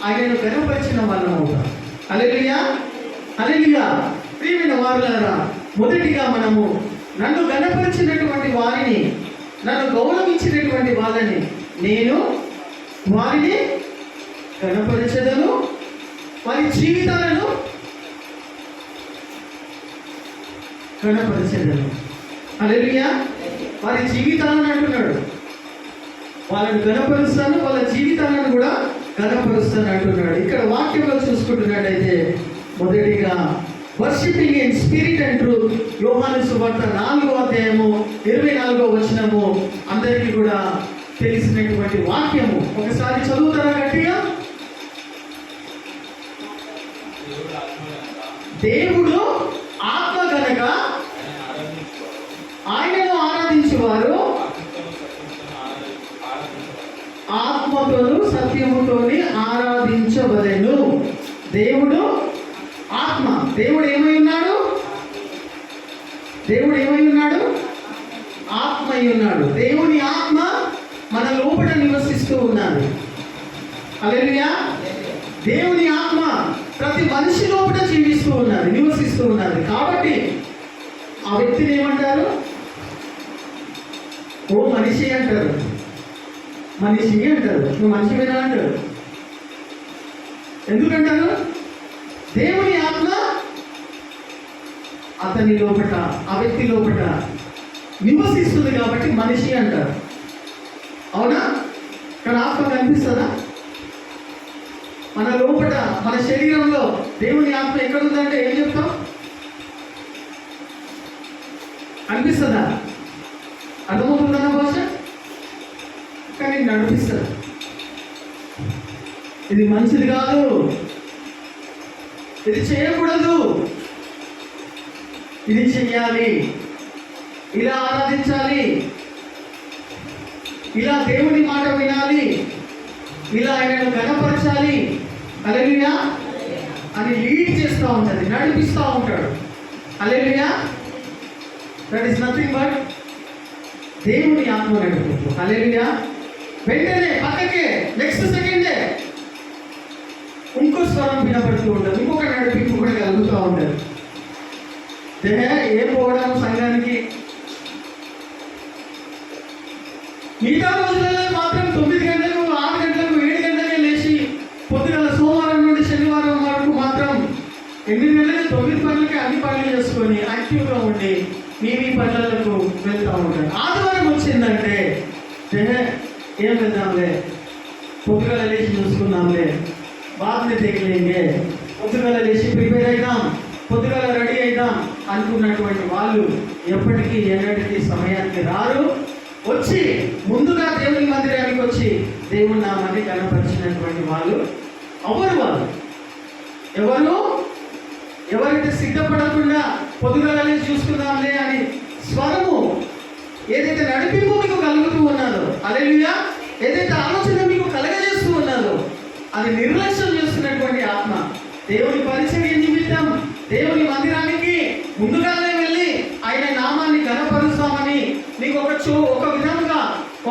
ఆయనను గణపరిచిన వాళ్ళం అవుతాం. హల్లెలూయా, హల్లెలూయా. ప్రియమైన వారులారా, మొదటిగా మనము నన్ను గణపరిచినటువంటి వారిని, నన్ను గౌరవించినటువంటి వాళ్ళని నేను వారిని గణపరిచెదను, వారి జీవితాలను గణపరిచెదను. హల్లెలూయా. వారి జీవితాలను అంటున్నాడు, వాళ్ళని గణపరుస్తాను, వాళ్ళ జీవితాలను కూడా గణపరుస్తాను అంటున్నాడు. ఇక్కడ వాక్యంలో చూసుకుంటున్నట్టయితే మొదటిగా worshipping in spirit and truth, యోహాను సువార్త 4వ అధ్యాయము 24వ వచనము అందరికీ కూడా తెలిసినటువంటి వాక్యము. ఒకసారి చదువుతారా గట్టిగా? దేవుడు ఆత్మ గనక ఆయనను ఆరాధించేవారు ఆత్మతోను సత్యముతోని ఆరాధించవలెను. దేవుడు ఆత్మ. దేవుడు ఏమై ఉన్నాడు? దేవుడు ఏమై ఉన్నాడు? ఆత్మ అయి ఉన్నాడు. దేవుని ఆత్మ మన లోపల నివసిస్తూ ఉన్నది. హల్లెలూయా. దేవుని ఆత్మ ప్రతి మనిషి లోపల జీవిస్తూ ఉన్నది, నివసిస్తూ ఉన్నది. కాబట్టి ఆ వ్యక్తిని ఏమంటారు? ఓ మనిషి అంటారు, మనిషి అంటారు. నువ్వు మనిషి మీద అంటారు. ఎందుకంటారు? దేవుని ఆత్మ అతని లోపట, ఆ వ్యక్తి లోపట నివసిస్తుంది కాబట్టి మనిషి అంటారు. అవునా? కానీ ఆత్మ కనిపిస్తుందా? మన లోపల, మన శరీరంలో దేవుని ఆత్మ ఎక్కడ ఉందంటే ఏం చెప్తాం? అనిపిస్తుందా? అర్థమవుతుందన్న భాష? కానీ నడిపిస్తుంది. ఇది మంచిది కాదు, ఇది చేయకూడదు, ఇది చెయ్యాలి, ఇలా ఆరాధించాలి, ఇలా దేవుని మాట వినాలి, ఇలా ఆయనను గణపరచాలి, హల్లెలూయా అని లీడ్ చేస్తూ ఉంటుంది, నడిపిస్తూ ఉంటాడు. హల్లెలూయా. దట్ ఈస్ నథింగ్ బట్ దేవుని ఆత్మ నడిపింపు. హల్లెలూయా. వెంటనే పక్కకే నెక్స్ట్ సెకండే ఇంకో స్వరం వినపడుతూ ఉంటుంది, ఇంకొక నడిపింపు కూడా కలుగుతూ ఉంటుంది. ఏం పోవడం సంఘానికి, మిగతా రోజులలో మాత్రం 9 గంటలకు, 6 గంటలకు, 7 గంటలకే లేచి పొద్దుగల సోమవారం నుండి శనివారం వరకు మాత్రం 8 గంటలకి 9 పనులకి అన్ని పనులు చేసుకొని యాక్టివ్గా ఉండి మీ పనులకు వెళ్తూ ఉంటారు. ఆదివారం వచ్చిందంటే ఏం వెళ్దాంలే, పొద్దుగల లేచి చూసుకుందాంలే, బాత్ని తెగలేంగే, పొద్దుగల లేచి ప్రిపేర్ అయిదాం, పొద్దుగల రెడీ అయిదాం అనుకున్నటువంటి వాళ్ళు ఎప్పటికీ ఎన్నటికీ సమయానికి రారు. వచ్చి ముందుగా దేవుని మందిరానికి వచ్చి దేవుని నామాన్ని కనపరిచినటువంటి వాళ్ళు ఎవరు? ఎవరైతే సిద్ధపడకుండా పొద్దుగల లేచి చూసుకుందాంలే అని స్వరము ఏదైతే నడిపింపు మీకు కలుగుతూ ఉన్నదో, హల్లెలూయా, ఏదైతే ఆలోచన మీకు కలగజేస్తూ ఉన్నదో అది నిర్లక్ష్యం చేస్తున్నటువంటి ఆత్మ. దేవుని పరిచర్య నిమిత్తం దేవుని మందిరానికి ముందుగానే వెళ్ళి ఆయన నామాన్ని ఘనపరుస్తామని నీకు ఒక విధంగా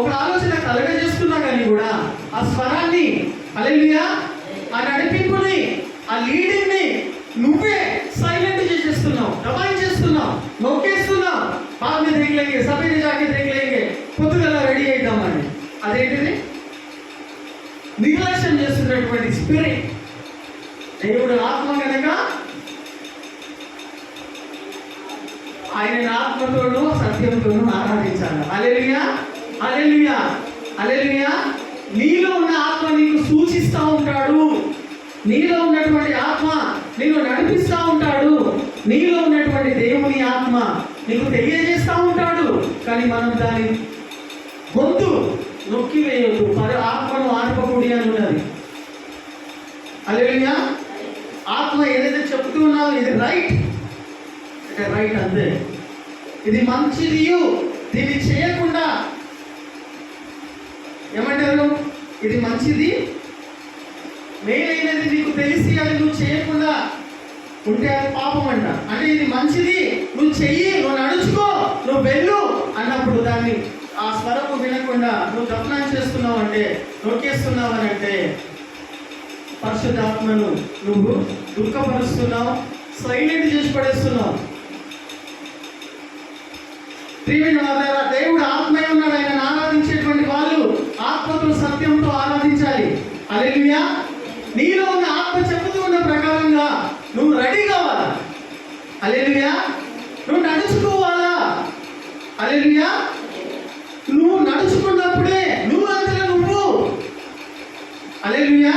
ఒక ఆలోచన కలగజేస్తున్నా కానీ కూడా ఆ స్వరాన్ని, హల్లెలూయా, ఆ నడిపింపుని, ఆ లీడింగ్ ని నువ్వే సైలెంట్ చేసేస్తున్నావు, దబాయించేస్తున్నావు, నొక్కేస్తున్నావు. బాగా దిగలేంగే, సభ్యుని జాకి దిగలేంగే, పొద్దుగల రెడీ అవుతామని. అదేంటిది? నిర్లక్ష్యం చేస్తున్నటువంటి స్పిరిట్. దేవుడు ఆత్మ కనుక ఆయన ఆత్మతోనూ సత్యంతోనూ ఆరాధించాలి. హల్లెలూయా, హల్లెలూయా, హల్లెలూయా. నీలో ఉన్న ఆత్మ నీకు సూచిస్తూ ఉంటాడు, నీలో ఉన్నటువంటి ఆత్మ నీకు నడిపిస్తూ ఉంటాడు, నీలో ఉన్నటువంటి దేవుని ఆత్మ నీకు తెలియజేస్తూ ఉంటాడు. కానీ మనం దాని గొంతు నొక్కివేయొద్దు. ఆత్మను ఆర్పకూడి అని ఉన్నది. హల్లెలూయా. ఆత్మ ఏదైతే చెప్తూ ఉన్నావో ఇది రైట్ అంటే రైట్, అంతే. ఇది మంచిది, దీన్ని చేయకుండా ఏమంటారు? ఇది మంచిది, మేలైనది నీకు తెలిసి అది నువ్వు చేయకుండా ఉంటే అది పాపం అంట. అంటే ఇది మంచిది, నువ్వు చెయ్యి, నువ్వు నడుచుకో, నువ్వు వెళ్ళు అన్నప్పుడు దాన్ని ఆ స్వరము వినకుండా నువ్వు దఫనం చేస్తున్నావు అంటే, నొక్కేస్తున్నావు అని అంటే పరిశుద్ధాత్మను నువ్వు దుఃఖపరుస్తున్నావు, సైలెంట్ చేసి పడేస్తున్నావు. దేవుడు ఆత్మై ఉన్నాడు. ఆయన ఆరాధించేటువంటి వాళ్ళు ఆత్మతో సత్యంతో ఆరాధించాలి. హల్లెలూయా. నీలో ఉన్న ఆత్మ చెబుతూ ఉన్న ప్రకారంగా నువ్వు రెడీ కావాలా. హల్లెలూయా. నువ్వు నడుచుకోవాలా. హల్లెలూయా. నువ్వు నడుచుకున్నప్పుడే నువ్వు అంతలో నువ్వు. హల్లెలూయా.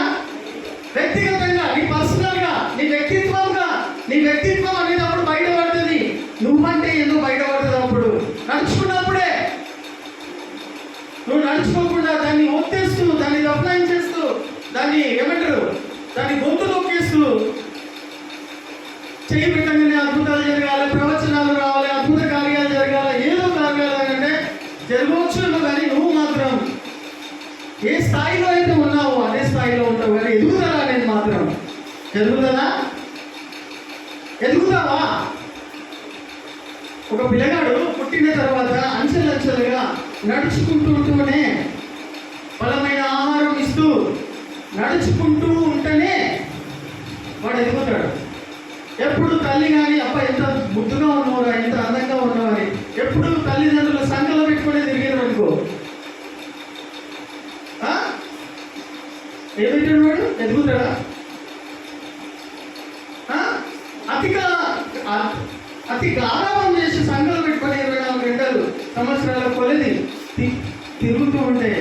వ్యక్తిగతంగా నీ పర్సనల్గా నీ వ్యక్తిత్వం అనేది అప్పుడు బయటపడుతుంది. నువ్వంటే ఎందుకు బయటపడుతుంది అప్పుడు నడుచుకున్నప్పుడే. నువ్వు నడుచుకోకుండా దాన్ని ఒత్తేస్తూ, దాన్ని దఫనాయించేస్తూ, దాన్ని ఏమంటారు, దాన్ని గొంతు నొక్కేస్తూ, చేయి పెట్టగానే అద్భుతాలు జరగాలి, ప్రవచనాలు రావాలి, అద్భుత కార్యాలు జరగాలి, ఏదో కార్యాలు అంటే జరగవచ్చు. కానీ నువ్వు మాత్రం ఏ స్థాయిలో అయితే ఉన్నావో అదే స్థాయిలో ఉంటావు. కానీ ఎదుగుదల అనేది మాత్రం ఎదుగుతావా? ఒక పిల్లగాడు పుట్టిన తర్వాత అంచెలంచెలుగా నడుచుకుంటూనే బలమైన ఆహారం ఇస్తూ నడుచుకుంటూ ఉంటేనే వాడు ఎదుగుతాడు. ఎప్పుడు తల్లి కానీ అబ్బా ఎంత ముద్దుగా ఉన్నవారు, ఎంత అందంగా ఉన్నవారు, ఎప్పుడు తల్లిదండ్రులు సంకలో పెట్టుకునే తిరిగారు అనుకో, ఏమిటాడు వాడు? ఎదుగుతాడా? అతి గారాభం చేసి సంకలు పెట్టుకొని 24 గంటలు సంవత్సరాల కొలది తిరుగుతూ ఉంటే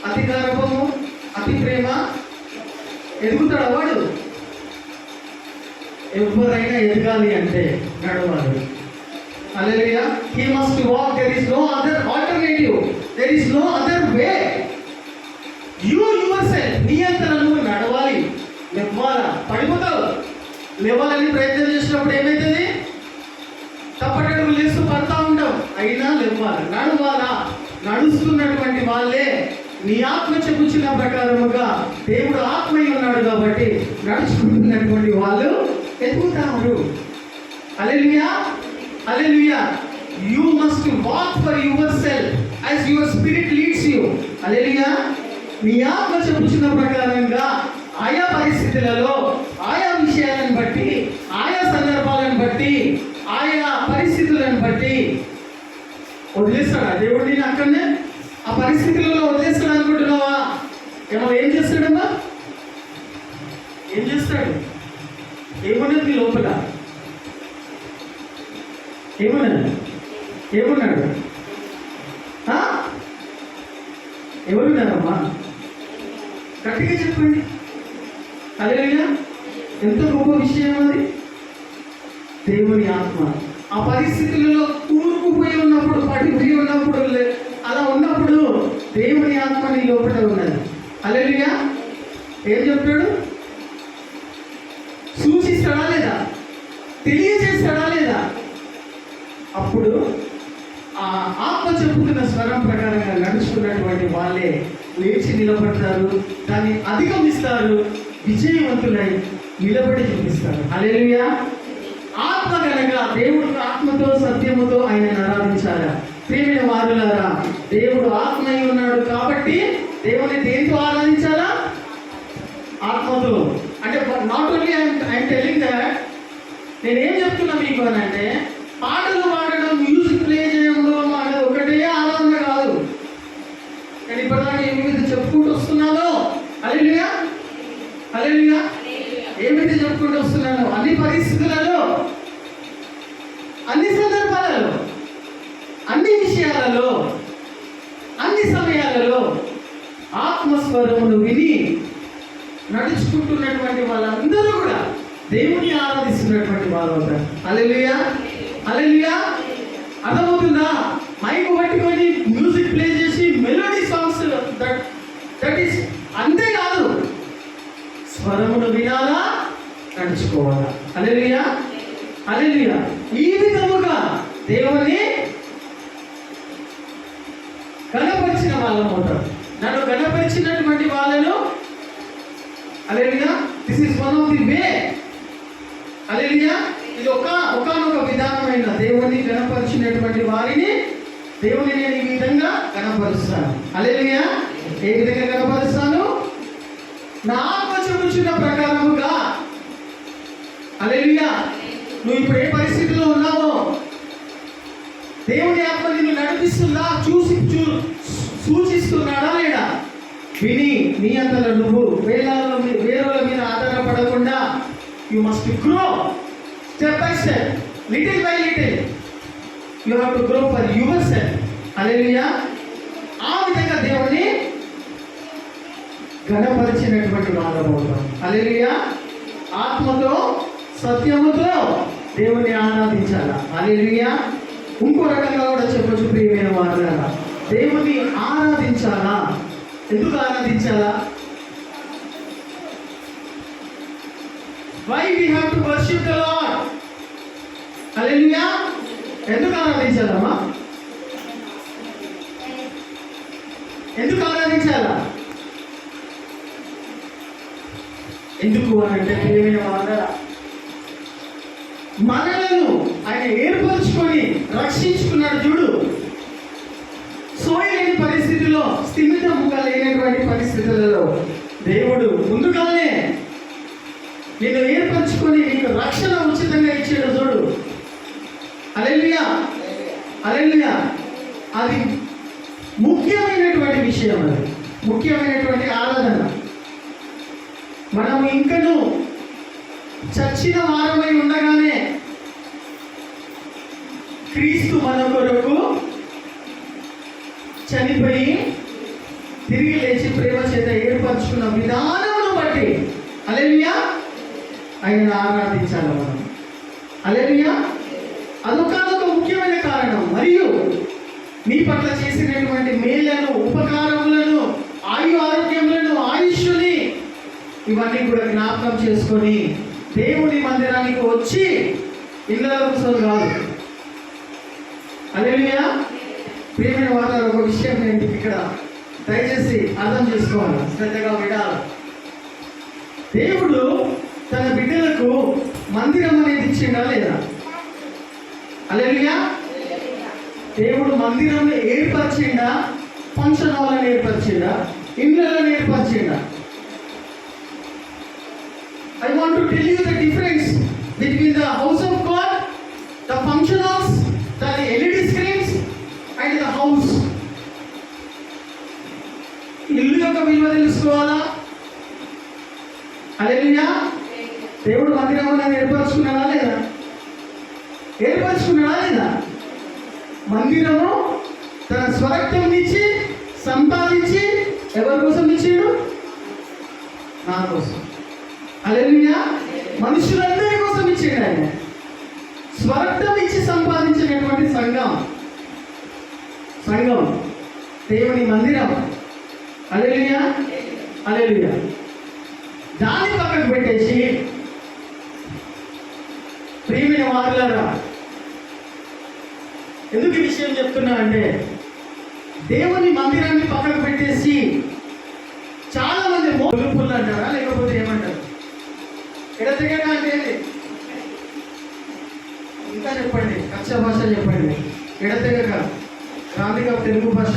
అతి గారాభము, అతి ప్రేమ, ఎదుగుతాడా వాడు? ఎవరైనా ఎదగాలి అంటే నడవాలి. హల్లెలూయా. He must walk. There is no other alternative. There is no other way. You yourself, నీ అంతలో నువ్వు నడవాలి. లేవాలా? పడిపోతావు. లేవాలని ప్రయత్నం చేసినప్పుడు ఏమవుతుంది? తప్పటడుగు లేస్తూ పడతా ఉంటావు. అయినా లేవాలి, నడవాలా. నడుస్తున్నటువంటి వాళ్ళే నీ ఆత్మ చెప్పుచిన ప్రకారముగా దేవుడు ఆత్మై ఉన్నాడు కాబట్టి నడుచుకుంటున్నటువంటి వాళ్ళు ఎదుగుతారు. హల్లెలూయా. హల్లెలూయా. You must walk for yourself as your spirit leads you. హల్లెలూయా. నీ ఆత్మ చెప్పుచిన ప్రకారంగా ఆయా పరిస్థితులలో, ఆయా విషయాలను బట్టి, ఆయా సందర్భాలను బట్టి, ఆయా పరిస్థితులను బట్టి వదిలేస్తాడా దేవుడు? నేను అక్కడనే ఆ పరిస్థితులలో వదిలేస్తాడు అనుకుంటున్నావా? ఏం చేస్తాడమ్మా? ఏం చేస్తాడు? ఏమన్నది లోపల? ఏమన్నాడు? ఎవరున్నారమ్మా? గట్టిగా చెప్పండి. హల్లెలూయా. ఎంత గొప్ప విషయం అది. దేవుని ఆత్మ ఆ పరిస్థితులలో కూరుకుపోయి ఉన్నప్పుడు, పడిపోయి ఉన్నప్పుడు, అలా ఉన్నప్పుడు దేవుని ఆత్మ నీ లోపల ఉన్నది. హల్లెలూయా. ఏం చెప్తాడు? సూచిస్తాడా లేదా? తెలియజేస్తాడా లేదా? అప్పుడు ఆ ఆత్మ చెప్పుతున్న స్వరం ప్రకారంగా నడుచుకున్నటువంటి వాళ్ళే లేచి నిలబడతారు, దాన్ని అధిగమిస్తారు, విజయవంతులై నిలబడి చూపిస్తారు. హల్లెలూయా. ఆత్మ కనుక దేవుడు ఆత్మతో సత్యముతో ఆయనను ఆరాధించారా? ప్రియమైన వారులారా, దేవుడు ఆత్మై ఉన్నాడు కాబట్టి దేవుని దేంతో ఆరాధించాలా? ఆత్మతో. అంటే not only I'm telling that, నేనేం చెప్తున్నా మీకు అని అంటే, పాటలు పాడడం, మ్యూజిక్ ప్లే చేయడంలో అనేది ఒకటే ఆరాధన కాదు. నేను ఇప్పటిదాకా ఏమైతే చెప్పుకుంటూ వస్తున్నానో, హల్లెలూయా, హల్లెలూయా, ఏమైతే చెప్పుకుంటూ వస్తున్నానో అన్ని పరిస్థితులలో, అన్ని సందర్భాలలో, అన్ని విషయాలలో, అన్ని సమయాలలో ఆత్మస్వరమును విని నడుచుకుంటున్నటువంటి వాళ్ళందరూ కూడా దేవుని ఆరాధిస్తున్నటువంటి వాళ్ళు అవుతారు. హల్లెలూయా, హల్లెలూయా. అర్థమవుతుందా? మైక్ పట్టుకొని మ్యూజిక్ ప్లే చేసి మెలోడీ సాంగ్స్, దట్ ఈస్ అంతేకాదు, స్వరమును వినాలా, నడుచుకోవాలా. హల్లెలూయా, హల్లెలూయా. ఈ విధముగా దేవుని గణపరిచిన వాళ్ళం అవుతారు. నన్ను గణపరిచినటువంటి వాళ్ళను, hallelujah, this is one of the way. Hallelujah. ఇది ఒకానొక విధానమైన దేవుని గణపరిచినటువంటి వారిని దేవుని నేను ఈ విధంగా గణపరుస్తాను. హల్లెలూయా. ఏ విధంగా గణపరుస్తాను? నా ఆత్మ చెబుతున్న ప్రకారముగా, హల్లెలూయా, నువ్వు ఇప్పుడు ఏ పరిస్థితిలో ఉన్నావో దేవుని ఆత్మ నిన్ను నడిపిస్తుందా, సూచిస్తున్నాడా లేడా విని నీ అంతలో నువ్వు వేరేల మీద ఆధారపడకుండా you must grow step by step, little by little you have to grow for yourself. Hallelujah. ఆ విధంగా దేవుని ఘనపరిచినటువంటి వాళ్ళం అవుతాం. హల్లెలూయా. ఆత్మతో సత్యముతో దేవుని ఆరాధించాలా. హల్లెలూయా. ఇంకో రకంగా కూడా చెప్పొచ్చు ప్రియమైన వారులారా, దేవుని ఆరాధించాలా. ఎందుకు ఆరాధించాలా? Why we have to worship the lord. Hallelujah. ఎందుకు ఆరాధించాలమ్మా? ఎందుకు ఆరాధించాలా? ఎందుకు అని అంటే ప్రియమైన వారులారా, మనలను ఆయన ఏర్పరచుకొని రక్షించుకున్నాడు. చూడు, సోయలేని పరిస్థితిలో, స్థిమితముగా లేనటువంటి పరిస్థితులలో దేవుడు ముందుగానే నిన్ను ఏర్పరచుకొని నీకు రక్షణ ఉచితంగా ఇచ్చాడు. చూడు, హల్లెలూయా, హల్లెలూయా. అది ముఖ్యమైనటువంటి విషయం, అది ముఖ్యమైనటువంటి ఆరాధన. మనం ఇంకను చచ్చిన వారమై ఉండగానే క్రీస్తు మన కొరకు చనిపోయి తిరిగి లేచి ప్రేమ చేత ఏర్పరచుకున్న విధానమును బట్టి హల్లెలూయా ఆయన ఆరాధించాలి మనం. హల్లెలూయా. అదొక ముఖ్యమైన కారణం. మరియు నీ పట్ల చేసినటువంటి మేళ్లను, ఉపకారములను, ఆరోగ్యములను, ఆయుష్ని, ఇవన్నీ కూడా జ్ఞాపకం చేసుకొని దేవుని మందిరానికి వచ్చి ఇళ్ళ కోసం కాదు. హల్లెలూయా. ప్రియమైన వాళ్ళ ఒక విషయం నేను ఇక్కడ దయచేసి అర్థం చేసుకోవాలి, శ్రద్ధగా వినాలి. దేవుడు తన బిడ్డలకు మందిరం అనేది ఇచ్చిండా లేదా? హల్లెలూయా. దేవుడు మందిరం ఏర్పరిచిండా? Function hall ఏర్పరిచిండా? ఇళ్ళలో ఏర్పరిచిండా? I want to tell you the difference between the house of God, the function halls, the LED screens and the house. ఇల్లు యొక్క విలువ తెలుసుకోవాలా? హల్లెలూయా. దేవుడు మందిరం అనేది ఏర్పరచుకున్నాడా లేదా? ఏర్పరచుకున్నాడా లేదా? మందిరము తన స్వరక్తం ఇచ్చి సంపాదించి ఎవరి కోసం ఇచ్చాడు? నా కోసం. హల్లెలూయా. మనుషులందరి కోసం ఇచ్చాడు ఆయన. స్వరక్తం ఇచ్చి సంపాదించినటువంటి సంఘం దేవుని మందిరం. హల్లెలూయా, హల్లెలూయా. దాని పక్కకు పెట్టేసి ప్రియమైన వారులారా, ఎందుకు ఈ విషయం చెప్తున్నా అంటే, దేవుని మందిరాన్ని పక్కకు పెట్టేసి చాలా మంది మోగుపుల్లు అంటారా, లేకపోతే ఏమంటారు? ఎడతెగక అంటే ఇంకా చెప్పండి, కచ్చ భాష చెప్పండి. ఎడతెగక గ్రాంధిక తెలుగు భాష.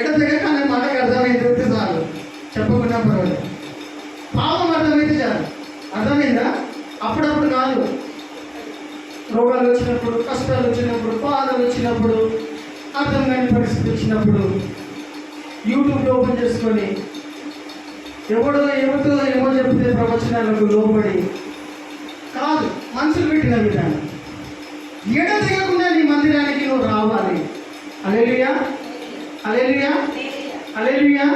ఎడతెగక అనే మాటకు అర్థమైతే చాలు, చెప్పకుండా పర్వాలేదు. పాపం అర్థమైతే చాలు. అర్థమైందా? అప్పుడప్పుడు కాదు, రోగాలు వచ్చినప్పుడు, కష్టాలు వచ్చినప్పుడు, బాధలు వచ్చినప్పుడు, అర్థం కాని పరిస్థితి వచ్చినప్పుడు యూట్యూబ్లో ఓపెన్ చేసుకొని ఎవరితో ఏమో చెప్తే ప్రవచనాలకు లోబడి కాదు, మనుషులు పెట్టిన విధానం. ఎడతెగకుండా నీ మందిరానికి నువ్వు రావాలి. హల్లెలూయా, హల్లెలూయా, హల్లెలూయా.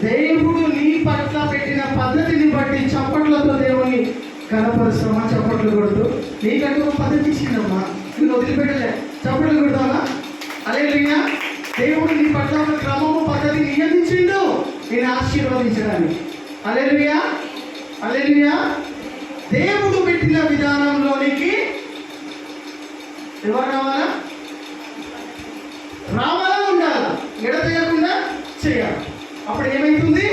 దేవుడు నీ పట్ల పెట్టిన పద్ధతిని బట్టి చప్పట్లతో దేవుని కనపరుస్తామా? చప్పట్లు కొడుతూ నీకంటూ ఒక పద్ధతి ఇచ్చిందమ్మా, నువ్వు వదిలిపెట్టలే. చప్పట్లు కొడతావా? హల్లెలూయా. దేవుడు నీ పట్ల ఒక క్రమము, పద్ధతి నియమించిండు నేను ఆశీర్వదించడానికి. హల్లెలూయా, హల్లెలూయా. దేవుడు పెట్టిన విధానంలోనికి ఎవరు రావాలా? రావాలా, ఉండాలా, ఎడతెగకుండా చేయాలి. అప్పుడు ఏమైతుంది?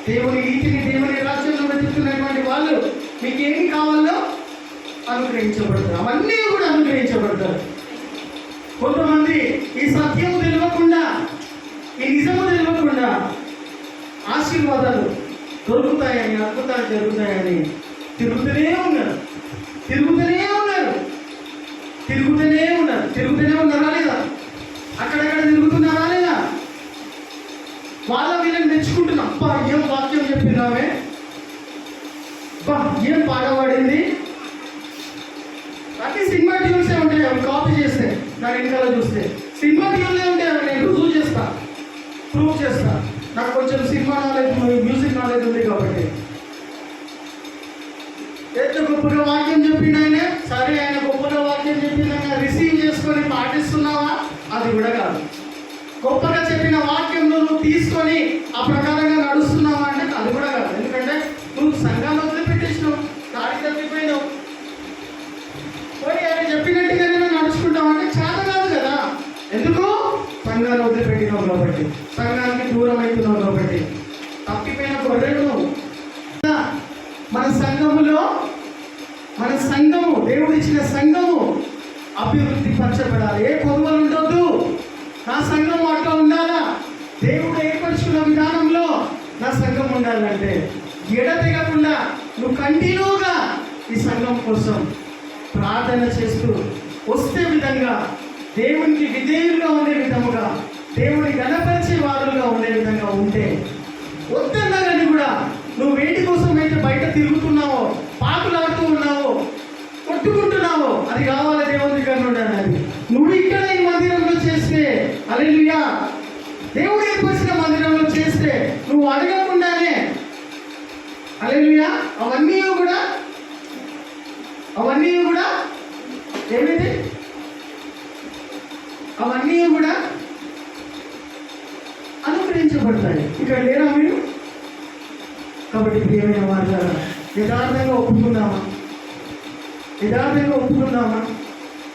దేవుని నీతిని, దేవుని రాజ్యంలో వెతుకుతున్నటువంటి వాళ్ళు మీకు ఏమి కావాలో అనుగ్రహించబడతారు. అవన్నీ కూడా అనుగ్రహించబడతారు. కొంతమంది ఈ సత్యము తెలియకుండా, ఈ నిజము తెలియకుండా ఆశీర్వాదాలు దొరుకుతాయని, అద్భుతాలు జరుగుతాయని తిరుగుతూనే ఉన్నారు, తిరుగుతూనే ఉన్నారు, తిరుగుతూనే ఉన్నారు. తిరుగుతూనే ఉన్నారా లేదా? అక్కడక్కడ తిరుగుతున్నారా లేదా? వాళ్ళ వీళ్ళని తెచ్చుకుంటున్నాం. అబ్బా ఏం వాక్యం చెప్పినామే, అబ్బా ఏం పాట పాడింది. అన్ని సినిమా ట్యూన్సే ఉంటాయి, అవి కాపీ చేస్తే నా వెనకాల చూస్తే సినిమా ట్యూన్లే ఉంటాయి. అవి నేను రుజువు చేస్తా, ప్రూవ్ చేస్తా. నాకు కొంచెం సినిమా నాలెడ్జ్, మ్యూజిక్ నాలెడ్జ్ ఉంది కాబట్టి. ఎంత గొప్పగా వాక్యం చెప్పిండు ఆయన. సరే, ఆయన గొప్పగా వాక్యం చెప్పిందైనా రిసీవ్ చేసుకొని పాటిస్తున్నావా? అది కూడా కాదు. గొప్పగా చెప్పిన వాక్యంలో నువ్వు తీసుకొని ఆ ప్రకారంగా నడుస్తున్నావా అంటే అది కూడా కాదు. ఎందుకంటే నువ్వు సంఘాన్ని వదిలిపెట్టేసినావు, దారి తప్పిపోయినావు. పోయి ఆయన చెప్పినట్టుగానే నడుచుకుంటావు అంటే చాలా కాదు కదా. ఎందుకు? సంఘాన్ని వదిలిపెట్టినావు కాబట్టి, సంఘానికి దూరం అవుతున్నావు కాబట్టి. తప్పిపోయిన గొర్రెలు నువ్వు. మన సంఘము, దేవుడు ఇచ్చిన సంఘము అభివృద్ధి పరచబడాలి. ఏ కొనుగోలు ఉండొద్దు. నా సంఘం అట్లా ఉండాలా? దేవుడు ఏర్పరచుకున్న విధానంలో నా సంఘం ఉండాలంటే ఎడతెగకుండా నువ్వు కంటిన్యూగా ఈ సంఘం కోసం ప్రార్థన చేస్తూ వస్తే విధంగా, దేవునికి విధేయులుగా ఉండే విధముగా, దేవుని గణపరిచే వారులుగా ఉండే విధంగా ఉంటే, వద్దన్నా కానీ కూడా నువ్వు వేటి కోసం అయితే బయట తిరుగుతున్నావో, పాకులాడుతూ ఉన్నావో, కొట్టుకుంటున్నావో, అది కావాలి దేవుని దగ్గర ఉండాలని. నువ్వు ఇక్కడ ఈ మందిరంలో చేస్తే, హల్లెలూయా, దేవుడు ఏర్పరిచిన మందిరంలో చేస్తే నువ్వు అడగకుండానే, హల్లెలూయా, అవన్నీ కూడా ఏమిటి? అవన్నీ కూడా అనుగ్రహించబడతాయి. ఇక్కడ లేరా మీరు? కాబట్టి ప్రియమైన వారులారా, యథార్థంగా ఒప్పుకుందామా?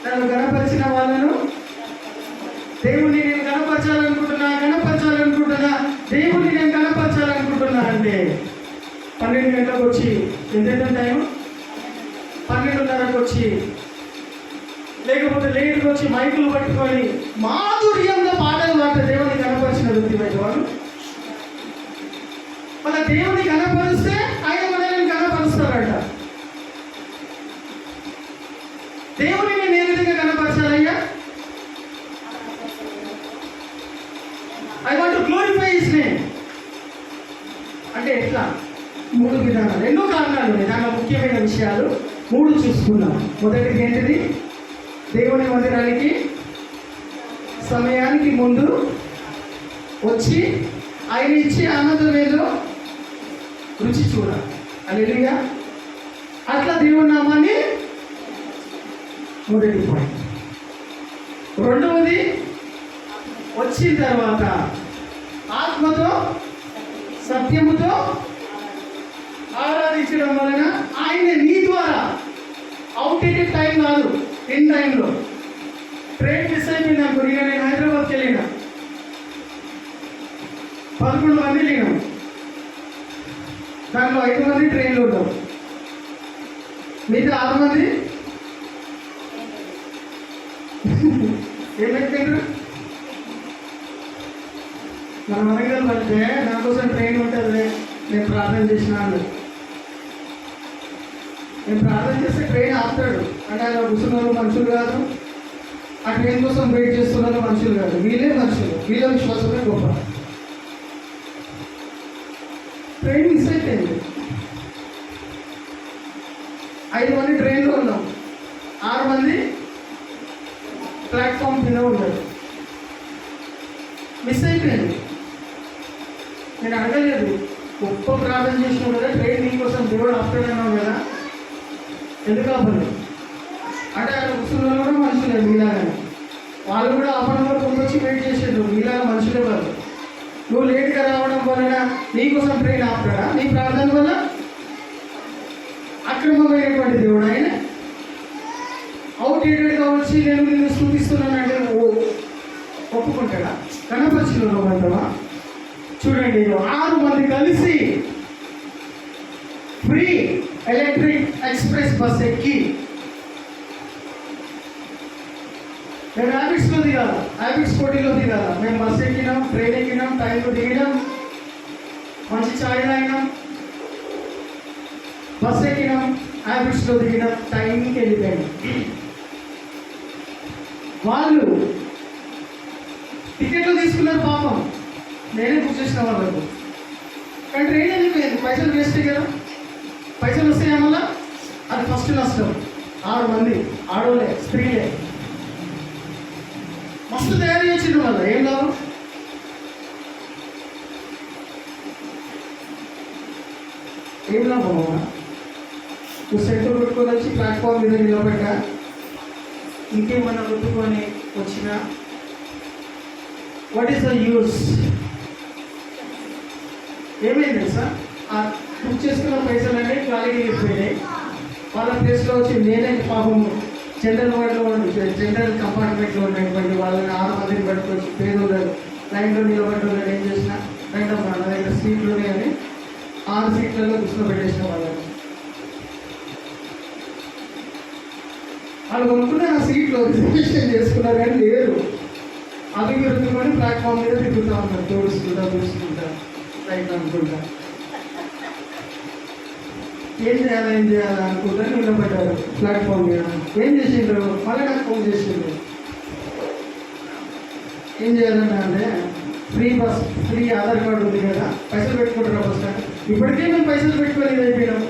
నన్ను గణపరిచిన వాళ్ళను దేవుడిని నేను గణపరచాలనుకుంటున్నా, దేవుడిని నేను గణపరచాలనుకుంటున్నా అంటే 12 గంటలకు వచ్చి, ఎంత టైం? 12:30కు వచ్చి, లేకపోతే లేటుకు వచ్చి మైకులు పట్టుకొని మాధుర్యంగా పాటలు పాడితే దేవుడిని గణపరిచిన వృత్తి వాడు. మన దేవుని గణపరిస్తే ఆయన మనల్ని గణపరుస్తారట. దేవుని నేను ఏ విధంగా గణపరచాలయ్యా? I want to glorify his name అంటే ఎట్లా? 3 విధానాలు, ఎన్నో కారణాలు ఉన్నాయి. దాంట్లో ముఖ్యమైన విషయాలు 3 చూసుకున్నాం. మొదటిది ఏంటిది? దేవుని మందిరానికి సమయానికి ముందు వచ్చి ఆయన ఇచ్చే ఆనందం ఏదో రుచి చూడాలి. హల్లెలూయా. అట్లా దేవుని నామాన్ని మొదటి పాయింట్. రెండవది, వచ్చిన తర్వాత ఆత్మతో సత్యముతో ఆరాధించడం వలన ఆయన నీ ద్వారా అవుట్డేటెడ్ టైం కాదు, ఇన్ టైంలో ట్రైన్ మిస్ అయిపోయింది అనుకో. నేను హైదరాబాద్కి వెళ్ళిన 11 మంది వెళ్ళినాం. దాంట్లో 5 మంది ట్రైన్లో ఉంటాం, మిగతా 6 మంది ఏమైపోయారు? మన వరంగల్ వెళ్తే నా కోసం ట్రైన్ ఉంటుంది, నేను ప్రార్థన చేసినాను. నేను ప్రార్థన చేస్తే ట్రైన్ ఆపుతాడు అంటే ఆయన కూర్చున్న మనుషులు కాదు, ఆ ట్రైన్ కోసం వెయిట్ చేస్తున్న మనుషులు కాదు, వీళ్ళే మనుషులు. వీళ్ళ విశ్వాసమే గొప్ప. ట్రైన్ మిస్ అయిపోయింది. 5 మంది ట్రైన్లో ఉన్నాం, 6 మంది ప్లాట్ఫామ్ కింద ఉన్నారు. మిస్ అయిపోయింది. నేను అడగలేదు, గొప్ప ప్రార్థన చేసినావు కదా, ట్రైన్ నీకోసం దేవుడు ఆపుతాడన్నావు కదా, ఎందుకు ఆపలేదు అంటే ఆయన కూర్చున్న కూడా మనుషులే మీలాగానే. వాళ్ళు కూడా ఆపడం వరకు వచ్చి వెయిట్ చేసేది మీలాగా మనుషులే కాదు. నువ్వు లేట్గా రావడం వలన నీకోసం ట్రైన్ ఆపుతాడా? నీ ప్రార్థన వల్ల అక్రమమైనటువంటి దేవుడు ఆయన. అవుట్డేటెడ్గా వచ్చి నేను నిన్ను స్తుతిస్తున్నానంటే ఒప్పుకుంటాడా? కనపరిచిన అంటావా? చూడండి, 6 మంది కలిసి ఫ్రీ ఎలక్ట్రిక్ ఎక్స్ప్రెస్ బస్ ఎక్కి, మేము హ్యాబిట్స్లో దిగాల, హ్యాబిట్స్ పోటీలో దిగాల. మేము బస్ ఎక్కినాం, ట్రైన్ ఎక్కినాం, టైంలో దిగినాం, మంచి ఛాయ్ తాగినాం, బస్ ఎక్కినాం, హ్యాబిట్స్లో దిగినాం, టైంకి వెళ్ళిపోయాం. వాళ్ళు టికెట్లు తీసుకున్నారు పాపం, నేనే బుక్ చేసిన వాళ్ళకు. కానీ ట్రైన్ వెళ్ళిపోయింది, పైసలు వేస్ట్ కదా. పైసలు వస్తాయా మళ్ళా? అది ఫస్ట్ నష్టం. 6 మంది ఆడోళ్ళే, స్త్రీలే, మస్తు తయారీ వచ్చింది వల్ల ఏం లాభం? ఏం లాభం? నువ్వు సెంటర్ పెట్టుకొని వచ్చి ప్లాట్ఫామ్ మీద నిలబడ్డా, ఇంకేమన్నా రుద్దుకొని వచ్చినా, వాట్ ఈస్ ద యూస్? ఏమైంది తెలుసా? ఆ బుక్ చేసుకున్న పైసలన్నీ ఖాళీగా వెళ్ళిపోయినాయి. వాళ్ళ ప్లేస్లో వచ్చి నేనే పాపం జనరల్ వార్డులో జనరల్ కంపార్ట్మెంట్లో ఉన్నటువంటి వాళ్ళని 6 మందిని పట్టుకొచ్చి పేదోళ్ళు లైన్లో నిలబడ్డ వాళ్ళని ఏం చేసిన, రైట్ అమ్మా నా దగ్గర సీట్లు ఉన్నాయని 6 సీట్లలో కూర్చోబెట్టేసిన వాళ్ళని. వాళ్ళు కొనుక్కున్న ఆ సీట్లో రిజర్వేషన్ చేసుకున్నారు కానీ లేరు. అవి పెరుగుతుకొని ప్లాట్ఫామ్ మీద తిరుగుతూ ఉన్నారు, తోడుస్తుంటా రైట్ అనుకుంటా. ఏం చేయాలా అనుకుంటా నిలబడ్డారు ప్లాట్ఫామ్ మీద. ఏం చేసిండ్రు? మళ్ళీ నాకు ఫోన్ చేసిండ్రు. ఏం చేయాలన్నా అంటే free bus, free Aadhaar card ఉంది కదా, పైసలు పెట్టుకుంటారా బస్ స్టాండ్? ఇప్పటికే మేము పైసలు పెట్టుకొని ఇది అయిపోయినాం.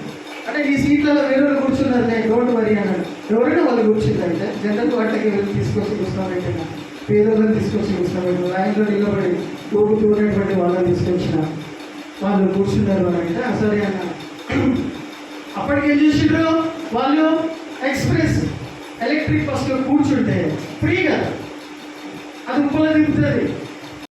అంటే ఈ సీట్లలో వేరే వాళ్ళు కూర్చున్నారు, నేను డోంట్ వరీ అన్నాడు. ఎవరైనా వాళ్ళు కూర్చుందంటే జనరల్ వాటికి వెళ్ళి తీసుకొచ్చి కూర్చోబెట్టిన, పేదోళ్ళని తీసుకొచ్చి కూర్చోబెట్టిన, లైన్లో నిలబడి తూగుతున్నటువంటి వాళ్ళని తీసుకొచ్చిన, వాళ్ళు కూర్చున్నారు అని అంటే అసలే అన్న. అప్పటికి ఏం చేసిండ్రు వాళ్ళు? ఎక్స్ప్రెస్ ఎలక్ట్రిక్ బస్లో కూర్చుంటే ఫ్రీగా అది ఉప్పలో దిగుతుంది.